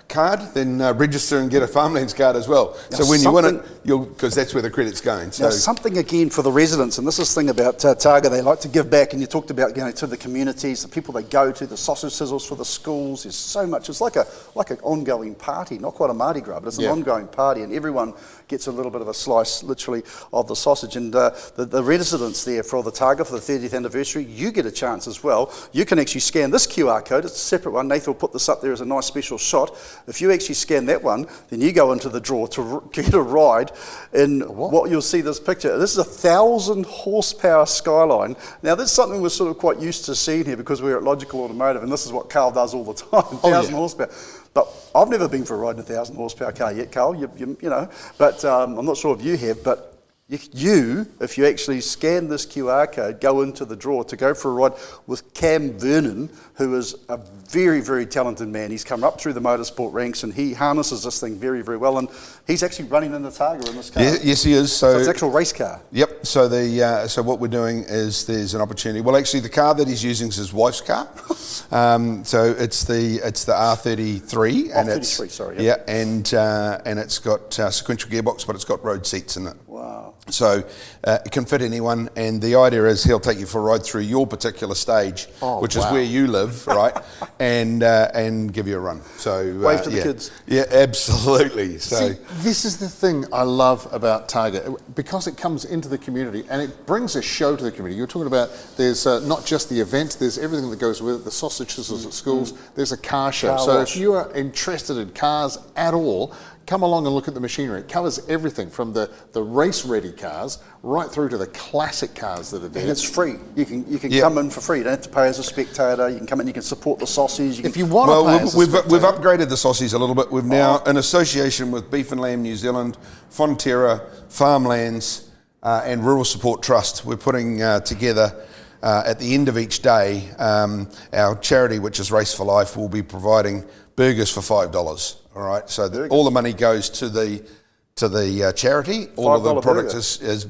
card, then register and get a farmlands card as well. Now, so when you win it, because that's where the credit's going. So now something again for the residents, and this is the thing about Targa, they like to give back, and you talked about to the communities, the people they go to, the sausage sizzles for the schools. There's so much. It's like an ongoing party, not quite a Mardi Gras, but it's an ongoing party, and everyone gets a little bit of a slice, literally, of the sausage. And the residents there for the Targa for the 30th anniversary, you get a chance as well. You can actually scan this QR code. It's a separate one. Nathan will put this up there as a nice special shot. If you actually scan that one, then you go into the draw to get a ride in what you'll see this picture. This is a 1,000 horsepower Skyline. Now, that's something we're sort of quite used to seeing here because we're at Logical Automotive, and this is what Carl does all the time, 1,000 horsepower. But I've never been for a ride in a 1,000 horsepower car yet, Carl, but I'm not sure if you have, but if you actually scan this QR code, go into the draw to go for a ride with Cam Vernon, who is a very, very talented man. He's come up through the motorsport ranks, and he harnesses this thing very, very well, and he's actually running in the Targa in this car. Yes, he is. So it's an actual race car. Yep. So so what we're doing is there's an opportunity. Well, actually, the car that he's using is his wife's car. So it's the R33, and it's 33, sorry. Yeah, and it's got sequential gearbox, but it's got road seats in it. Wow. So it can fit anyone, and the idea is he'll take you for a ride through your particular stage, which is where you live, right, and give you a run. So wave to the kids. Yeah, absolutely. So see, this is the thing I love about Targa, because it comes into the community and it brings a show to the community. You're talking about there's not just the event, there's everything that goes with it, the sausage sizzles at schools, there's a car show. If you are interested in cars at all, come along and look at the machinery. It covers everything from the race-ready cars right through to the classic cars that are there. And it's free. You can come in for free. You don't have to pay as a spectator. You can come in, you can support the sausage. If you want to pay as a spectator. We've upgraded the sausage a little bit. We've now, in association with Beef and Lamb New Zealand, Fonterra, Farmlands, and Rural Support Trust, we're putting together at the end of each day, our charity, which is Race for Life, will be providing burgers for $5. All right, so all the money goes to the charity. All of the product is.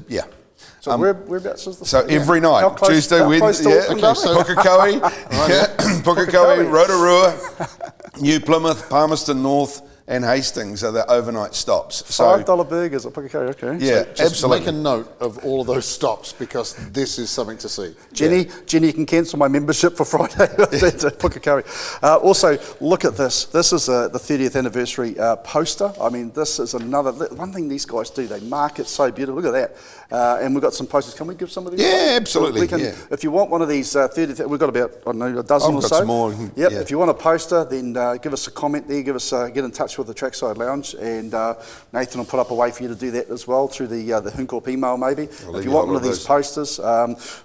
So whereabouts is the? So every night, Tuesday, Wednesday, Pukekohe, Pukekohe, Rotorua, New Plymouth, Palmerston North, and Hastings are the overnight stops. So $5 burgers at Pukekohe, okay. Yeah, so absolutely. Make a note of all of those stops because this is something to see. Jenny, you can cancel my membership for Friday at Pukekohe. Also, look at this. This is the 30th anniversary poster. I mean, this is another one thing these guys do. They mark it so beautiful. Look at that. And we've got some posters. Can we give some of these? Yeah, absolutely. If you want one of these 30th, we've got about a dozen or so. Some more. Yep. If you want a poster, then give us a comment there. Get in touch with the Trackside Lounge, and Nathan will put up a way for you to do that as well through the Hooncorp email maybe. If you want one of these posters,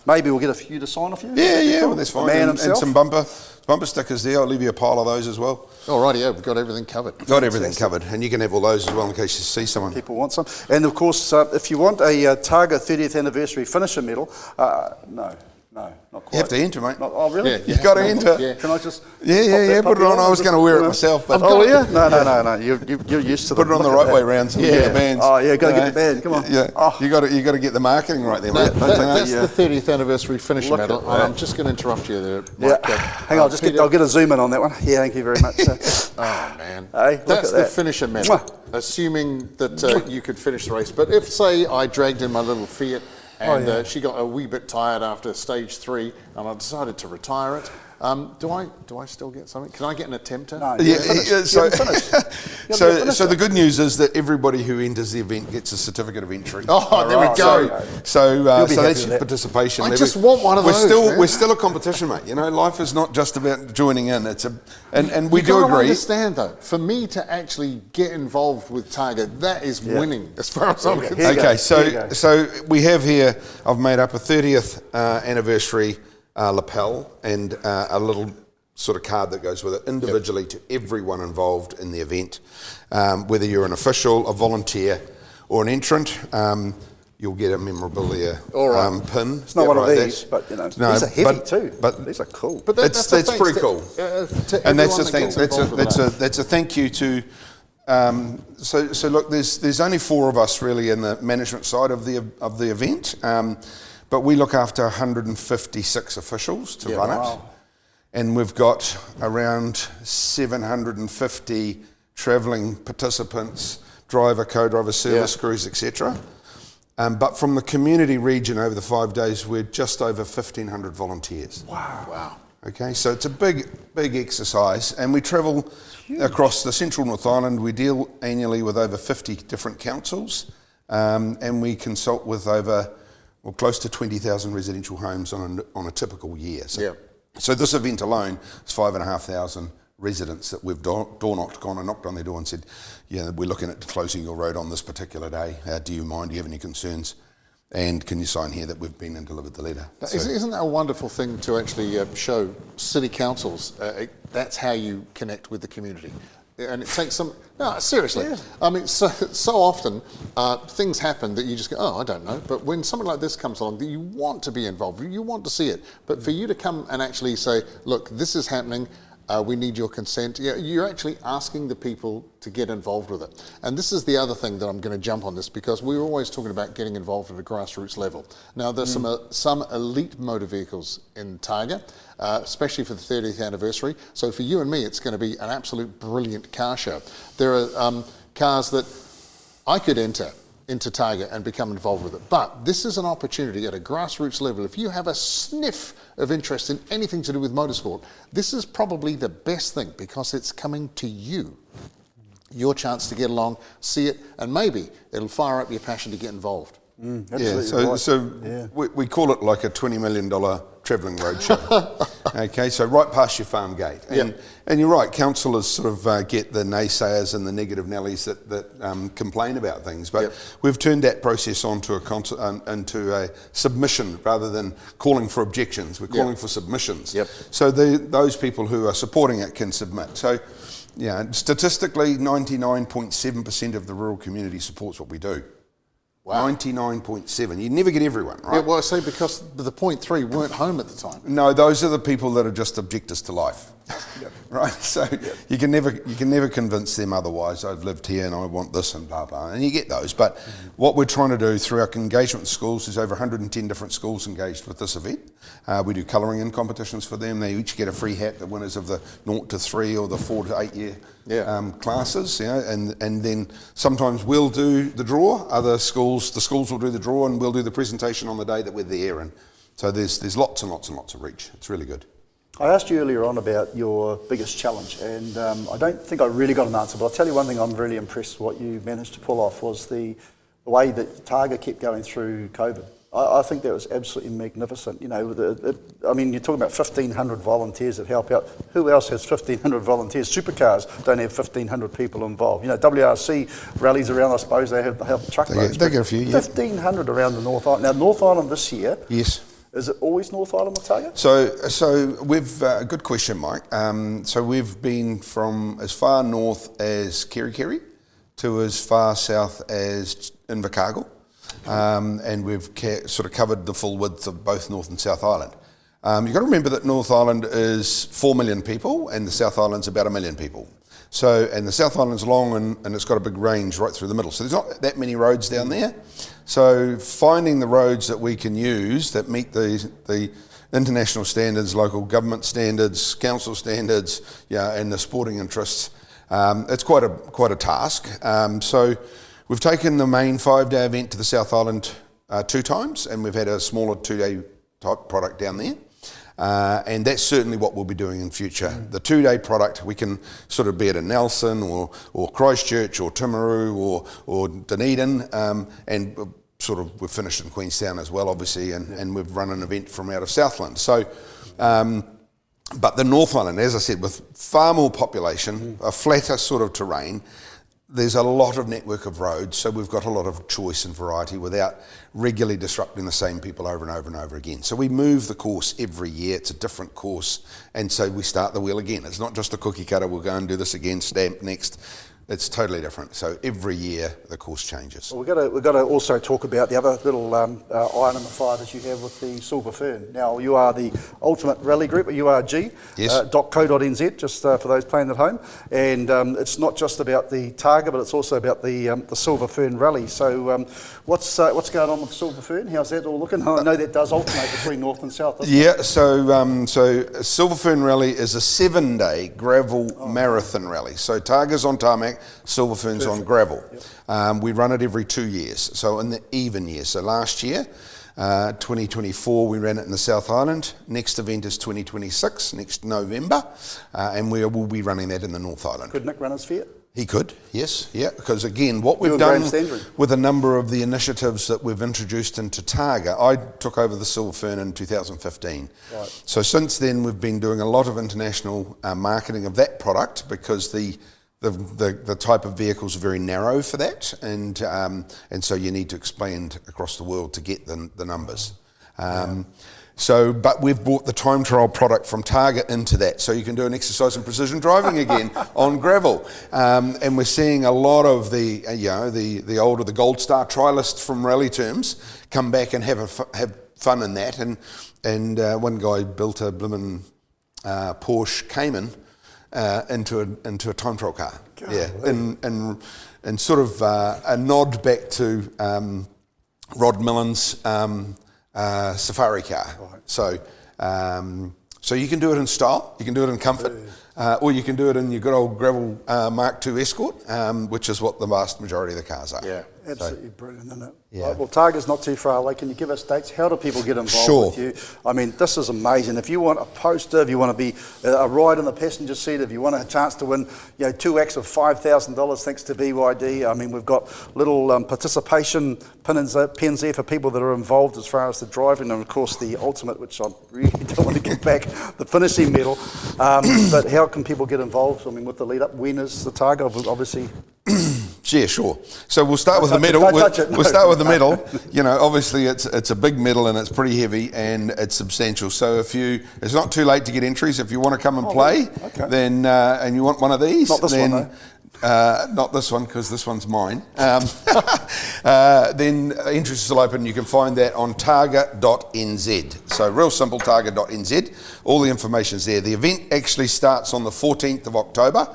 maybe we'll get a few to sign a few. Yeah, well, that's fine. And some bumper bumper stickers there. I'll leave you a pile of those as well. Alrighty, yeah, we've got everything covered. Got everything covered, and you can have all those as well in case you see someone. People want some. And of course, if you want a Targa 30th anniversary finisher medal, no, not quite. You have to enter, mate. Oh, really? Yeah, You've got to enter. Yeah. Can I just... Yeah, put it on. I was going to wear it myself. But Oh, yeah? No. You're used to put it on the right way round so we get the bands. Oh, yeah, got to get the band. Come on. Yeah, Oh. you got to get the marketing right there, mate. That's the 30th anniversary finisher Look medal. at that. I'm just going to interrupt you there, Yeah. Mike. Hang on, I'll get a zoom in on that one. Yeah, thank you very much. Oh, man. Hey, look That's at the that. finisher medal, assuming that you could finish the race. But if, say, I dragged in my little Fiat and she got a wee bit tired after stage 3 and I decided to retire it, do I still get something? Can I get an attempter? No, So the good news is that everybody who enters the event gets a certificate of entry. Oh, there we go. So that's with your that. participation. I just want one of those, man. We're still a competition, mate. You know, life is not just about joining in. And we You do gotta agree. understand, though, for me to actually get involved with Targa, that is winning as far as I'm concerned. Here you Okay, go. so we have here, I've made up a 30th anniversary lapel and a little sort of card that goes with it individually to everyone involved in the event. Whether you're an official, a volunteer, or an entrant, you'll get a memorabilia pin. It's not one of these, but you know, these are heavy too. But these are cool. But that's pretty cool. And That's the thing. That's a thank you to. So look, there's only 4 of us really in the management side of the event, but we look after 156 officials to run it, and we've got around 750 travelling participants, driver, co-driver, service crews, etc. But from the community region over the 5 days, we're just over 1,500 volunteers. Wow. Okay, so it's a big exercise, and we travel across the central North Island. We deal annually with over 50 different councils, and we consult with close to 20,000 residential homes on a typical year. So this event alone is 5,500 residents that we've gone and knocked on their door and said, yeah, we're looking at closing your road on this particular day. Do you mind? Do you have any concerns? And can you sign here that we've been and delivered the letter? Isn't that a wonderful thing to actually show city councils? That's how you connect with the community. And it takes some... No, seriously. Yeah. I mean, so often things happen that you just go, oh, I don't know. But when something like this comes along, that you want to be involved, you want to see it. But for you to come and actually say, look, this is happening, we need your consent. Yeah, you're actually asking the people to get involved with it. And this is the other thing that I'm going to jump on this, because we were always talking about getting involved at a grassroots level. Now, there's some elite motor vehicles in Targa, especially for the 30th anniversary. So for you and me, it's going to be an absolute brilliant car show. There are cars that I could enter into Targa and become involved with it. But this is an opportunity at a grassroots level. If you have a sniff of interest in anything to do with motorsport, this is probably the best thing, because it's coming to you. Your chance to get along, see it, and maybe it'll fire up your passion to get involved. We call it like a $20 million travelling roadshow. Okay, so right past your farm gate. And you're right, councillors sort of get the naysayers and the negative Nellies that complain about things, but we've turned that process into a submission rather than calling for objections. We're calling for submissions. So those people who are supporting it can submit. So yeah, statistically 99.7% of the rural community supports what we do. Wow. 99.7. You never get everyone, right? Yeah, well, I say because the 0.3 weren't home at the time. No, those are the people that are just objectors to life, right? So you can never convince them otherwise. I've lived here and I want this and blah blah, and you get those. But what we're trying to do through our engagement with schools is over 110 different schools engaged with this event. We do colouring in competitions for them. They each get a free hat. The winners of the 0 to 3 or the 4 to 8 year classes, and then sometimes we'll do the draw. The schools will do the draw, and we'll do the presentation on the day that we're there. And so there's lots and lots and lots of reach. It's really good. I asked you earlier on about your biggest challenge, and I don't think I really got an answer, but I'll tell you one thing I'm really impressed what you managed to pull off was the way that Targa kept going through COVID. I think that was absolutely magnificent. You know, I mean, you're talking about 1,500 volunteers that help out. Who else has 1,500 volunteers? Supercars don't have 1,500 people involved. You know, WRC rallies around, I suppose, they help truckloads. They get a few, 1,500 around the North Island. Now, North Island this year, yes, Is it always North Island with Targa? So we've good question, Mike. So we've been from as far north as Kerikeri to as far south as Invercargill, and we've sort of covered the full width of both North and South Island. You've got to remember that North Island is 4 million people and the South Island's about 1 million people. So, and the South Island's long and it's got a big range right through the middle. So there's not that many roads down there. So finding the roads that we can use that meet the international standards, local government standards, council standards, and the sporting interests, it's quite a task. So we've taken the main 5-day event to the South Island 2 times, and we've had a smaller 2-day type product down there. And that's certainly what we'll be doing in future. The 2-day product, we can sort of be it in Nelson or Christchurch or Timaru or Dunedin, and sort of we've finished in Queenstown as well, obviously, and we've run an event from out of Southland. So, but the North Island, as I said, with far more population, a flatter sort of terrain, there's a lot of network of roads, so we've got a lot of choice and variety without regularly disrupting the same people over and over and over again. So we move the course every year, it's a different course, and so we start the wheel again. It's not just a cookie cutter, we'll go and do this again, stamp next. It's totally different. So every year the course changes. Well, we've got to also talk about the other little iron in the fire that you have with the Silver Fern. Now, you are the Ultimate Rally Group, URG, yes. .co.nz, just for those playing at home. And it's not just about the Targa, but it's also about the Silver Fern Rally. So what's going on with Silver Fern? How's that all looking? I know that does alternate between North and South, doesn't it? So Silver Fern Rally is a 7-day gravel marathon rally. So Targa's on tarmac, Silver Fern's on gravel. Yep. We run it every 2 years, so in the even years. So last year, 2024, we ran it in the South Island. Next event is 2026, next November, and we will be running that in the North Island. Could Nik run his Fiat? He could, yes, yeah, because again, what we've done with a number of the initiatives that we've introduced into Targa, I took over the Silver Fern in 2015. Right. So since then, we've been doing a lot of international marketing of that product because the type of vehicles are very narrow for that, and so you need to expand across the world to get the numbers. But we've brought the time trial product from Targa into that, so you can do an exercise in precision driving again on gravel. And we're seeing a lot of the older, the Gold Star trialists from rally terms come back and have fun in that. And one guy built a blimmin' Porsche Cayman into a time trial car. God, and sort of a nod back to Rod Millen's safari car. Right. So you can do it in style, you can do it in comfort, or you can do it in your good old gravel Mark II Escort, which is what the vast majority of the cars are. Yeah, absolutely brilliant, isn't it? Yeah. Right, well, Targa's not too far away. Can you give us dates? How do people get involved with you? I mean, this is amazing. If you want a poster, if you want to be a ride in the passenger seat, if you want a chance to win 2 acts of $5,000 thanks to BYD, I mean, we've got little participation pins there for people that are involved as far as the driving, and of course the ultimate, which I really don't want to get back, the finishing medal. But how can people get involved? I mean, with the lead up, when is the Targa, obviously? Yeah, sure. So we'll start with the medal. We'll start with the medal. Obviously it's a big medal and it's pretty heavy and it's substantial. So it's not too late to get entries. If you want to come and play, then and you want one of these, not this one though. Not this one, because this one's mine. Then entries are still open. You can find that on targa.nz. So real simple, targa.nz. All the information's there. The event actually starts on the 14th of October.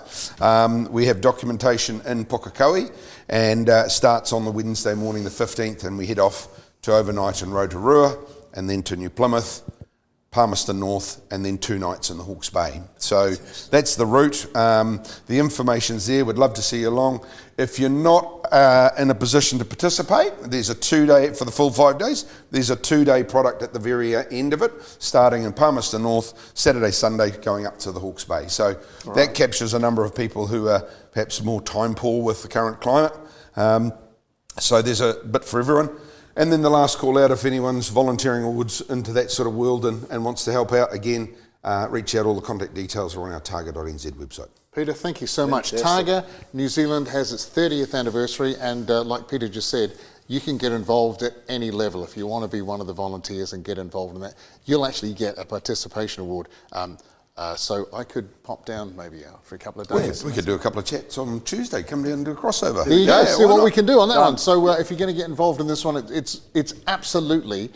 We have documentation in Pukekohe, and starts on the Wednesday morning, the 15th, and we head off to overnight in Rotorua, and then to New Plymouth, Palmerston North, and then 2 nights in the Hawke's Bay. So that's the route. The information's there. We'd love to see you along. If you're not in a position to participate, there's a 2-day, for the full 5 days, there's a 2-day product at the very end of it, starting in Palmerston North, Saturday, Sunday, going up to the Hawke's Bay. So that captures a number of people who are perhaps more time poor with the current climate. So there's a bit for everyone. And then the last call out, if anyone's volunteering onwards into that sort of world and wants to help out, again, reach out. All the contact details are on our targa.nz website. Peter, thank you so much. Targa New Zealand has its 30th anniversary, and like Peter just said, you can get involved at any level. If you want to be one of the volunteers and get involved in that, you'll actually get a participation award. So I could pop down maybe for a couple of days. We could do a couple of chats on Tuesday. Come down and do a crossover. There you go. See what we can do on that one. So if you're going to get involved in this one, it's absolutely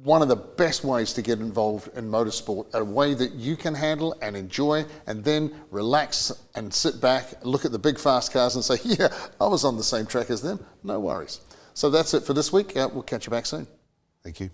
one of the best ways to get involved in motorsport, a way that you can handle and enjoy and then relax and sit back, look at the big fast cars and say, yeah, I was on the same track as them. No worries. So that's it for this week. We'll catch you back soon. Thank you.